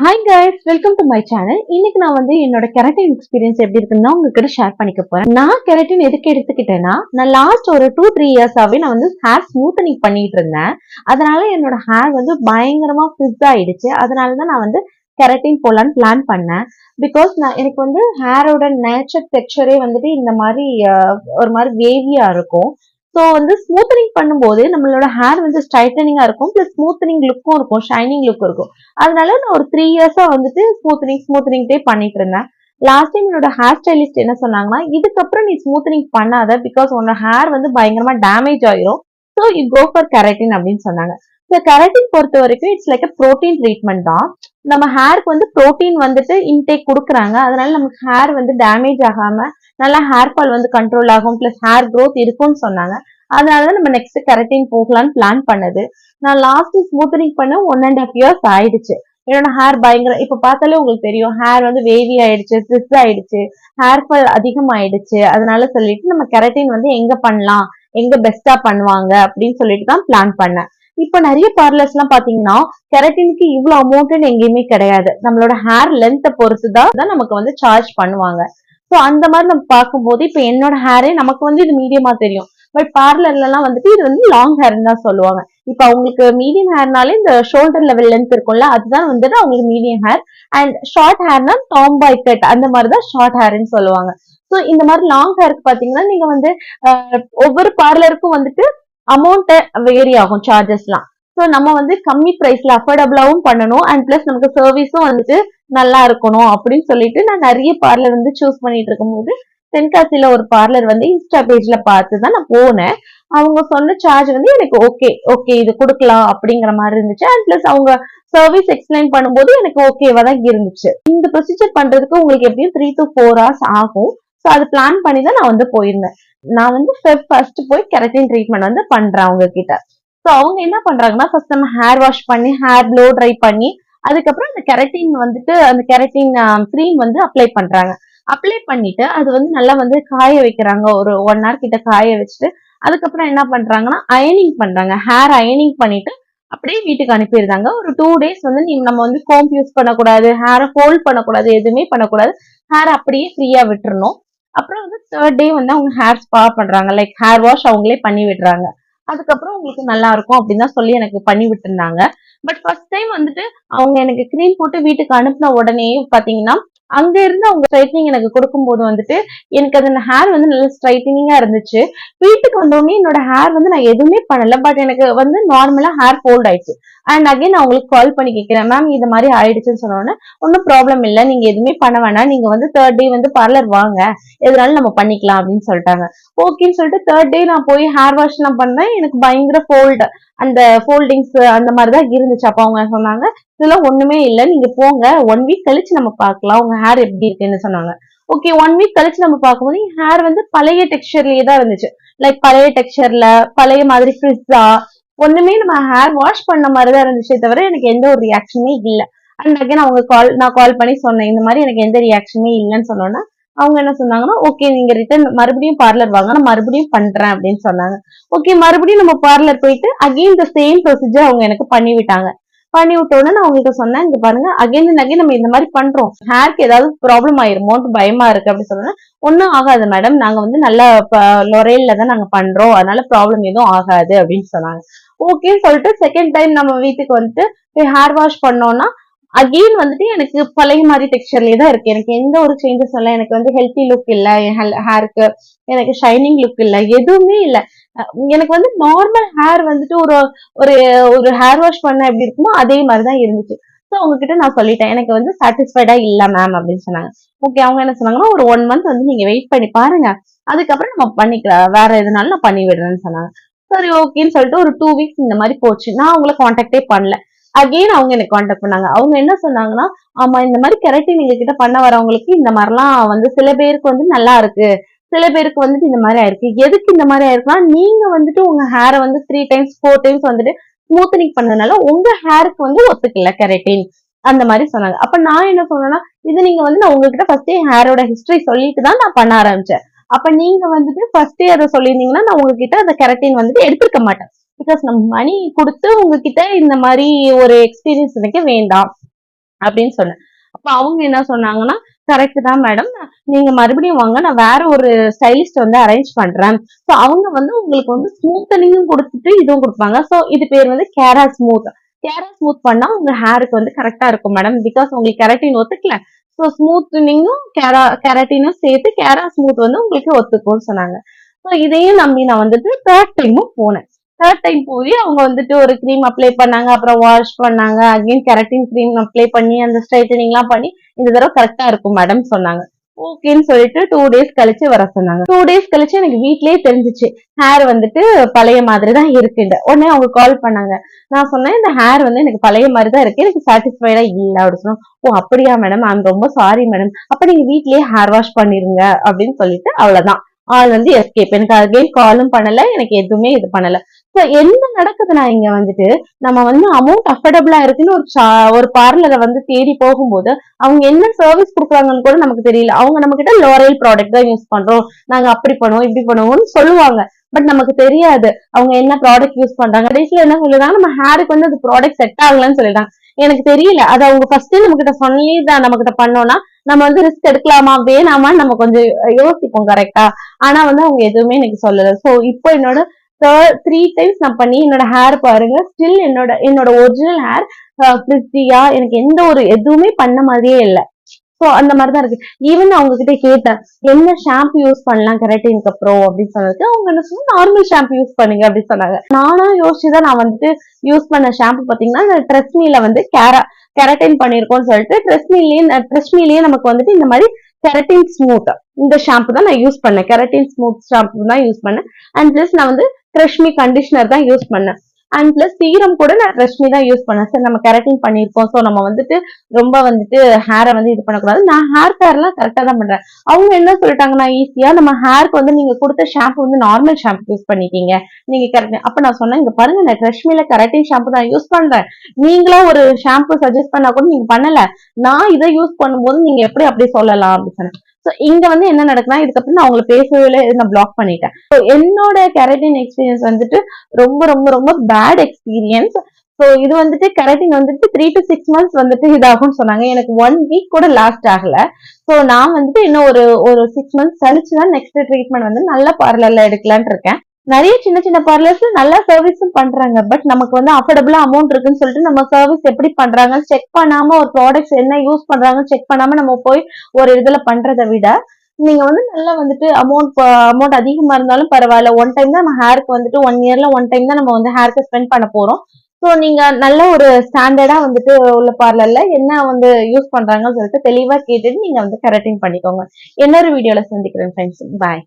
Hi guys, welcome to my channel. இன்னைக்கு நான் என்னோட கெரட்டின் எக்ஸ்பீரியன்ஸ் எப்படி இருக்குன்னு உங்ககிட்ட ஷேர் பண்ணிக்க போறேன். நான் கெரட்டின் எதுக்கு எடுத்துக்கிட்டேன்னா, நான் லாஸ்ட் ஒரு 2-3 இயர்ஸாவே நான் ஹேர் ஸ்மூத்தனிங் பண்ணிட்டு இருந்தேன். அதனால என்னோட ஹேர் பயங்கரமா ஃப்ரிஸ் ஆயிடுச்சு. அதனாலதான் நான் கெரட்டின் போலான்னு பிளான் பண்ணேன். பிகாஸ் எனக்கு ஹேரோட நேச்சர் டெக்ஸ்சரே இந்த மாதிரி ஒரு மாதிரி வேவியா இருக்கும். ஸோ ஸ்மூத்தனிங் பண்ணும்போது நம்மளோட ஹேர் ஸ்ட்ரைட்டனிங்கா இருக்கும், பிளஸ் ஸ்மூத்தனிங் லுக்கும் இருக்கும், ஷைனிங் லுக் இருக்கும். அதனால நான் ஒரு 3 இயர்ஸா ஸ்மூத்தனிங்டே பண்ணிட்டு இருந்தேன். லாஸ்ட் டைம் என்னோட ஹேர் ஸ்டைலிஸ்ட் என்ன சொன்னாங்கன்னா, இதுக்கப்புறம் நீ ஸ்மூத்தனிங் பண்ணாத, பிகாஸ் உன்னோட ஹேர் பயங்கரமா டேமேஜ் ஆயிரும். So you go for keratin அப்படின்னு சொன்னாங்க. ஸோ கெரட்டின் பொறுத்த வரைக்கும் இட்ஸ் லைக் ப்ரோட்டீன் ட்ரீட்மெண்ட் தான். நம்ம ஹேருக்கு ப்ரோட்டீன் இன்டேக் கொடுக்குறாங்க. அதனால நமக்கு ஹேர் டேமேஜ் ஆகாம நல்லா ஹேர் ஃபால் கண்ட்ரோல் ஆகும், பிளஸ் ஹேர் க்ரோத் இருக்கும்னு சொன்னாங்க. அதனாலதான் நம்ம நெக்ஸ்ட் கெரட்டின் போகலான்னு பிளான் பண்ணது. நான் லாஸ்ட் ஸ்மூத்தனிங் பண்ண 1.5 years ஆயிடுச்சு. என்னோட ஹேர் பயங்கர இப்ப பார்த்தாலே உங்களுக்கு தெரியும், ஹேர் வேவி ஆயிடுச்சு, ஃப்ரிஸ் ஆயிடுச்சு, ஹேர் ஃபால் அதிகமாயிடுச்சு. அதனால சொல்லிட்டு நம்ம கெரட்டின் எங்க பண்ணலாம், எங்க பெஸ்டா பண்ணுவாங்க அப்படின்னு சொல்லிட்டு தான் பிளான் பண்ணேன். இப்ப நிறைய பார்லர்ஸ் எல்லாம் பாத்தீங்கன்னா கெரட்டினுக்கு இவ்வளவு அமௌண்ட் எங்கேயுமே கிடையாது. நம்மளோட ஹேர் லென்த்தை பொறுத்துதான் நமக்கு சார்ஜ் பண்ணுவாங்க. சோ அந்த மாதிரி நம்ம பார்க்கும்போது இப்ப என்னோட ஹேரே நமக்கு இது மீடியமா தெரியும். பட் பார்லர்ல எல்லாம் இது லாங் ஹேர்னு தான் சொல்லுவாங்க. இப்ப அவங்களுக்கு மீடியம் ஹேர்னாலே இந்த ஷோல்டர் லெவல் லென்த் இருக்கும்ல, அதுதான் அவங்களுக்கு மீடியம் ஹேர். அண்ட் ஷார்ட் ஹேர்னா டாம்பாய் கட் அந்த மாதிரிதான் ஷார்ட் ஹேர்னு சொல்லுவாங்க. சோ இந்த மாதிரி லாங் ஹேருக்கு பாத்தீங்கன்னா நீங்க ஒவ்வொரு பார்லருக்கும் அமௌண்ட் வேரி ஆகும், சார்ஜஸ் எல்லாம். சோ நம்ம கம்மி பிரைஸ்ல அஃபோர்டபுளாவும் பண்ணணும், அண்ட் பிளஸ் நமக்கு சர்வீஸும் நல்லா இருக்கணும் அப்படின்னு சொல்லிட்டு நான் நிறைய பார்லர் சூஸ் பண்ணிட்டு இருக்கும்போது தென்காசியில ஒரு பார்லர் இன்ஸ்டா பேஜ்ல பார்த்துதான் நான் போனேன். அவங்க சொன்ன சார்ஜ் எனக்கு ஓகே ஓகே இது கொடுக்கலாம் அப்படிங்கிற மாதிரி இருந்துச்சு. அண்ட் பிளஸ் அவங்க சர்வீஸ் எக்ஸ்பிளைன் பண்ணும்போது எனக்கு ஓகேவா தான் இருந்துச்சு. இந்த ப்ரொசீஜர் பண்றதுக்கு உங்களுக்கு எப்படியும் 3 to 4 hours ஆகும். ஸோ அது பிளான் பண்ணி தான் நான் போயிருந்தேன். நான் ஃபர்ஸ்ட் போய் கெரட்டின் ட்ரீட்மெண்ட் பண்றேன் அவங்க கிட்ட. ஸோ அவங்க என்ன பண்றாங்கன்னா, ஃபர்ஸ்ட் நம்ம ஹேர் வாஷ் பண்ணி ஹேர் ப்ளோ ட்ரை பண்ணி அதுக்கப்புறம் அந்த கெரட்டின் அந்த கெரட்டின் க்ரீம் அப்ளை பண்றாங்க. அப்ளை பண்ணிட்டு அது நல்லா காய வைக்கிறாங்க. ஒரு 1 hour கிட்ட காய வச்சுட்டு அதுக்கப்புறம் என்ன பண்றாங்கன்னா அயனிங் பண்றாங்க. ஹேர் அயனிங் பண்ணிட்டு அப்படியே வீட்டுக்கு அனுப்பிடுறாங்க. ஒரு 2 days நம்ம கோம்ப் யூஸ் பண்ணக்கூடாது, ஹேரை ஃபோல்ட் பண்ணக்கூடாது, எதுவுமே பண்ணக்கூடாது. ஹேர் அப்படியே ஃப்ரீயா விட்டுறணும். அப்புறம் 3rd day அவங்க ஹேர் ஸ்பா பண்றாங்க, லைக் ஹேர் வாஷ் அவங்களே பண்ணி விடுறாங்க. அதுக்கப்புறம் உங்களுக்கு நல்லா இருக்கும் அப்படின்னு தான் சொல்லி எனக்கு பண்ணி விட்டுருந்தாங்க. பட் ஃபர்ஸ்ட் டைம் அவங்க எனக்கு கிரீம் போட்டு வீட்டுக்கு அனுப்பின உடனே பாத்தீங்கன்னா, அங்க இருந்து அவங்க ஸ்ட்ரைட்னிங் எனக்கு கொடுக்கும்போது எனக்கு அந்த ஹேர் நல்ல ஸ்ட்ரைட்டனிங்கா இருந்துச்சு. வீட்டுக்கு வந்தோடனே என்னோட ஹேர் நான் எதுவுமே பண்ணல, பட் எனக்கு நார்மலா ஹேர் ஃபோல்ட் ஆயிடுச்சு. அண்ட் அகைன் அவங்களுக்கு கால் பண்ணி கேட்கிறேன், மேம் இது மாதிரி ஆயிடுச்சுன்னு சொன்னோன்னே, ஒன்னும் ப்ராப்ளம் இல்ல, நீங்க எதுவுமே பண்ண வேணாம், நீங்க 3rd day பார்லர் வாங்க, எதுனாலும் நம்ம பண்ணிக்கலாம் அப்படின்னு சொல்லிட்டாங்க. ஓகேன்னு சொல்லிட்டு 3rd day நான் போய் ஹேர் வாஷ் எல்லாம் பண்ணேன். எனக்கு பயங்கர அந்த ஃபோல்டிங்ஸ் அந்த மாதிரிதான் இருந்துச்சு. அப்ப அவங்க சொன்னாங்க, இதெல்லாம் ஒண்ணுமே இல்ல, நீங்க போங்க, 1 week கழிச்சு நம்ம பார்க்கலாம் உங்க ஹேர் எப்படி இருக்குன்னு சொன்னாங்க. ஓகே, 1 week கழிச்சு நம்ம பார்க்கும்போது ஹேர் பழைய டெக்ஸ்சர்லயே தான் இருந்துச்சு. லைக் பழைய டெக்ஸ்சர்ல பழைய மாதிரி ஃப்ரிஸ்ஸா ஒண்ணுமே நம்ம ஹேர் வாஷ் பண்ண மாதிரிதான் இருந்துச்சே தவிர எனக்கு எந்த ஒரு ரியாக்ஷனுமே இல்ல. அண்ட் அகைன் நான் கால் பண்ணி சொன்னேன், இந்த மாதிரி எனக்கு எந்த ரியாக்ஷனுமே இல்லைன்னு சொன்னோன்னா அவங்க என்ன சொன்னாங்கன்னா, ஓகே நீங்க ரிட்டர்ன் மறுபடியும் பார்லர் வாங்க, நான் மறுபடியும் பண்றேன் அப்படின்னு சொன்னாங்க. ஓகே, மறுபடியும் நம்ம பார்லர் போயிட்டு அகைன் இந்த சேம் ப்ரொசீஜர் அவங்க எனக்கு பண்ணி விட்டாங்க. பண்ணி விட்ட உடனே நான் உங்களுக்கு சொன்னேன், இங்க பாருங்க அகைன் அண்ட் அகைன் நம்ம இந்த மாதிரி பண்றோம், ஹேருக்கு ஏதாவது ப்ராப்ளம் ஆயிருமோன்னு பயமா இருக்கு அப்படின்னு சொன்னா, ஒன்னும் ஆகாது மேடம், நாங்க நல்ல லொரேல்ல தான் நாங்க பண்றோம், அதனால ப்ராப்ளம் எதுவும் ஆகாது அப்படின்னு சொன்னாங்க. ஓகேன்னு சொல்லிட்டு செகண்ட் டைம் நம்ம வீட்டுக்கு போய் ஹேர் வாஷ் பண்ணோம்னா அகெயின் எனக்கு பழைய மாதிரி டெக்ஸ்சர்லயே தான் இருக்கு. எனக்கு எந்த ஒரு சேஞ்சஸ் இல்ல. எனக்கு ஹெல்த்தி லுக் இல்ல, என் ஹேருக்கு எனக்கு ஷைனிங் லுக் இல்ல, எதுவுமே இல்ல. எனக்கு நார்மல் ஹேர் ஒரு ஒரு ஒரு ஹேர் வாஷ் பண்ண எப்படி இருக்குமோ அதே மாதிரிதான் இருந்துச்சு. ஸோ உங்ககிட்ட நான் சொல்லிட்டேன், எனக்கு சாட்டிஸ்ஃபைடா இல்ல மேம் அப்படின்னு சொன்னாங்க. ஓகே, அவங்க என்ன சொன்னாங்கன்னா, ஒரு 1 month நீங்க வெயிட் பண்ணி பாருங்க, அதுக்கப்புறம் நம்ம பண்ணிக்கலாம், வேற எதுனாலும் நான் பண்ணி விடுறேன்னு சொன்னாங்க. சரி ஓகேன்னு சொல்லிட்டு ஒரு 2 weeks இந்த மாதிரி போச்சு. நான் அவங்கள கான்டாக்டே பண்ணல. அகெயின் அவங்க எனக்கு கான்டாக்ட் பண்ணாங்க. அவங்க என்ன சொன்னாங்கன்னா, ஆமா இந்த மாதிரி கெரட்டின் எங்க கிட்ட பண்ண வரவங்களுக்கு இந்த மாதிரிலாம் சில பேருக்கு நல்லா இருக்கு, சில பேருக்கு இந்த மாதிரி ஆயிருக்கு. எதுக்கு இந்த மாதிரி ஆயிருக்குன்னா, நீங்க உங்க ஹேரை 3 times 4 times ஸ்மூத்தனிங் பண்ணதுனால உங்க ஹேருக்கு ஒத்துக்கல கெரட்டின் அந்த மாதிரி சொன்னாங்க. அப்ப நான் என்ன சொன்னேன்னா, இது நீங்க நான் உங்ககிட்ட ஃபர்ஸ்டே ஹேரோட ஹிஸ்டரி சொல்லிட்டு தான் நான் பண்ண ஆரம்பிச்சேன். அப்ப நீங்க ஃபர்ஸ்டே அதை சொல்லியிருந்தீங்கன்னா நான் உங்ககிட்ட அந்த கெரட்டின் எடுத்திருக்க மாட்டேன். பிகாஸ் நம்ம மணி கொடுத்து உங்ககிட்ட இந்த மாதிரி ஒரு எக்ஸ்பீரியன்ஸ் எனக்கு வேண்டாம். அப்படின்னு சொன்னேன். அப்ப அவங்க என்ன சொன்னாங்கன்னா, கரெக்ட் தான் மேடம், நீங்க மறுபடியும் வாங்க, நான் வேற ஒரு ஸ்டைலிஸ்ட் வந்து அரேஞ்ச் பண்றேன். சோ அவங்க வந்து உங்களுக்கு வந்து ஸ்மூத்தனிங்கும் கொடுத்துட்டு இதுவும் கொடுப்பாங்க. சோ இது பேர் வந்து கேரா ஸ்மூத். கேரா ஸ்மூத் பண்ணா உங்க ஹேருக்கு வந்து கரெக்டா இருக்கும் மேடம். பிகாஸ் உங்களுக்கு கெரட்டின் ஒத்துக்கல. சோ ஸ்மூத்தனிங்கும் கெரட்டினும் சேர்த்து கேரா ஸ்மூத் வந்து உங்களுக்கு ஒத்துக்கும்னு சொன்னாங்க. சோ இதையும் நம்பி நான் வந்துட்டு தேர்ட் டைமும் போனேன். தேர்ட் டைம் போய் அவங்க வந்துட்டு ஒரு க்ரீம் அப்ளை பண்ணாங்க, அப்புறம் வாஷ் பண்ணாங்க, அகைன் கெரட்டின் க்ரீம் அப்ளை பண்ணி அந்த ஸ்ட்ரைட்டனிங் எல்லாம் பண்ணி இந்த தடவை கரெக்டா இருக்கும் மேடம் சொன்னாங்க. ஓகேன்னு சொல்லிட்டு 2 டேஸ் கழிச்சு வர சொன்னாங்க. 2 டேஸ் கழிச்சு எனக்கு வீட்லயே தெரிஞ்சிச்சு ஹேர் வந்துட்டு பழைய மாதிரி தான் இருக்குன்னு. உடனே அவங்க கால் பண்ணாங்க. நான் சொன்னேன், இந்த ஹேர் வந்து எனக்கு பழைய மாதிரி தான் இருக்கு, எனக்கு சாட்டிஸ்ஃபைடா இல்ல அப்படின்னு சொன்னோம். ஓ அப்படியா மேடம், ஐம் ரொம்ப சாரி மேடம், அப்ப நீங்க வீட்லயே ஹேர் வாஷ் பண்ணிருங்க அப்படின்னு சொல்லிட்டு அவ்வளவுதான். ஆள் வந்து எஸ்கேப். எனக்கு அகைன் காலும் பண்ணல, எனக்கு எதுவுமே இது பண்ணல. சோ என்ன நடக்குதுன்னா இங்க வந்துட்டு நம்ம வந்து அமௌண்ட் அஃபோர்டபுளா இருக்குன்னு ஒரு பார்லரை வந்து தேடி போகும்போது அவங்க என்ன சர்வீஸ் கொடுக்குறாங்கன்னு கூட நமக்கு தெரியல. அவங்க நம்ம கிட்ட லோரியல் ப்ராடக்ட் தான் யூஸ் பண்றோம், நாங்க அப்படி பண்ணுவோம் இப்படி பண்ணுவோம்னு சொல்லுவாங்க. பட் நமக்கு தெரியாது அவங்க என்ன ப்ராடக்ட் யூஸ் பண்றாங்க. கடைசியில என்ன சொல்லிடுறாங்க, நம்ம ஹேருக்கு வந்து அது ப்ராடக்ட் செட் ஆகலன்னு சொல்லிடுறாங்க. எனக்கு தெரியல, அது அவங்க ஃபர்ஸ்ட் நம்ம கிட்ட சொல்லிதான் நம்ம கிட்ட பண்ணோம்னா நம்ம வந்து ரிஸ்க் எடுக்கலாமா வேணாமான்னு நம்ம கொஞ்சம் யோசிப்போம் கரெக்டா. ஆனா வந்து அவங்க எதுவுமே எனக்கு சொல்லல. சோ இப்போ என்னோட 3 டைம்ஸ் நான் பண்ணி என்னோட ஹேர் பாருங்க, ஸ்டில் என்னோட ஒரிஜினல் ஹேர் பிரிட்டியா, எனக்கு எந்த ஒரு எதுவுமே பண்ண மாதிரியே இல்ல. சோ அந்த மாதிரிதான் இருக்கு. ஈவன் அவங்க கிட்ட கேட்டேன், என்ன ஷாம்பு யூஸ் பண்ணலாம் கெரட்டினுக்கு அப்புறம் அப்படின்னு சொன்னதுக்கு அவங்க என்ன சொன்னா, நார்மல் ஷாம்பு யூஸ் பண்ணுங்க அப்படின்னு சொன்னாங்க. நானும் யோசிச்சுதான் நான் வந்துட்டு யூஸ் பண்ண ஷாம்பு பாத்தீங்கன்னா ட்ரெஸ்மில வந்து கெரட்டின் பண்ணிருக்கோம்னு சொல்லிட்டு ட்ரெஸ்மிலேயே நமக்கு வந்துட்டு இந்த மாதிரி கெரட்டின் ஸ்மூத் இந்த ஷாம்பு தான் நான் யூஸ் பண்ணேன். கெரட்டின் ஸ்மூத் ஷாம்பு தான் யூஸ் பண்ணேன். அண்ட் பிளஸ் நான் வந்து ட்ரெஸ்மி கண்டிஷனர் தான் யூஸ் பண்ணேன். அண்ட் பிளஸ் சீரம் கூட நான் ட்ரெஸ்மி தான் யூஸ் பண்ணேன். சரி நம்ம கெரட்டின் பண்ணிருக்கோம், சோ நம்ம வந்துட்டு ரொம்ப வந்துட்டு ஹேரை வந்து இது பண்ணக்கூடாது, நான் ஹேர் கேர் எல்லாம் கரெக்டா தான் பண்றேன். அவங்க என்ன சொல்லிட்டாங்கன்னா, ஈஸியா நம்ம ஹேருக்கு வந்து நீங்க கொடுத்த ஷாம்பு வந்து நார்மல் ஷாம்பு யூஸ் பண்ணிட்டீங்க, நீங்க கரெக்ட். அப்ப நான் சொன்னேன், இங்க பாருங்க நான் ட்ரெஸ்மில கெரட்டின் ஷாம்பு தான் யூஸ் பண்றேன், நீங்களா ஒரு ஷாம்பு சஜஸ்ட் பண்ணா கூட நீங்க பண்ணல, நான் இதை யூஸ் பண்ணும்போது நீங்க எப்படி அப்படி சொல்லலாம் அப்படின்னு சொன்னேன். இங்க வந்து என்ன நடக்குன்னா, இதுக்கப்புறம் நான் அவங்களை பேசவே நான் பிளாக் பண்ணிட்டேன். என்னோட கெரட்டின் எக்ஸ்பீரியன்ஸ் வந்துட்டு ரொம்ப ரொம்ப ரொம்ப பேட் எக்ஸ்பீரியன்ஸ். சோ இது வந்துட்டு கெரட்டின் வந்துட்டு 3 to 6 months வந்துட்டு இதாகும்னு சொன்னாங்க. எனக்கு 1 week கூட லாஸ்ட் ஆகல. சோ நான் வந்துட்டு இன்னும் ஒரு 6 months கழிச்சுதான் நெக்ஸ்ட் ட்ரீட்மெண்ட் வந்து நல்ல பார்லர்ல எடுக்கலான்னு இருக்கேன். நிறைய சின்ன சின்ன பார்லர்ஸ்ல நல்லா சர்வீஸும் பண்றாங்க. பட் நமக்கு வந்து அஃபோர்டபுளா அமௌண்ட் இருக்குன்னு சொல்லிட்டு நம்ம சர்வீஸ் எப்படி பண்றாங்கன்னு செக் பண்ணாம, ஒரு ப்ராடக்ட்ஸ் என்ன யூஸ் பண்றாங்கன்னு செக் பண்ணாம நம்ம போய் ஒரு இதுல பண்றதை விட, நீங்க வந்து நல்லா வந்துட்டு அமௌண்ட் அதிகமா இருந்தாலும் பரவாயில்ல, ஒன் டைம் தான் நம்ம ஹேருக்கு வந்துட்டு 1 yearல 1 டைம் தான் நம்ம வந்து ஹேருக்கு ஸ்பெண்ட் பண்ண போறோம். சோ நீங்க நல்ல ஒரு ஸ்டாண்டர்டா வந்துட்டு உள்ள பார்லர்ல என்ன வந்து யூஸ் பண்றாங்கன்னு சொல்லிட்டு தெளிவா கேட்டுட்டு நீங்க வந்து கரெக்டிங் பண்ணிக்கோங்க. இன்னொரு வீடியோல சந்திக்கிறேன் ஃப்ரெண்ட்ஸ். பாய்.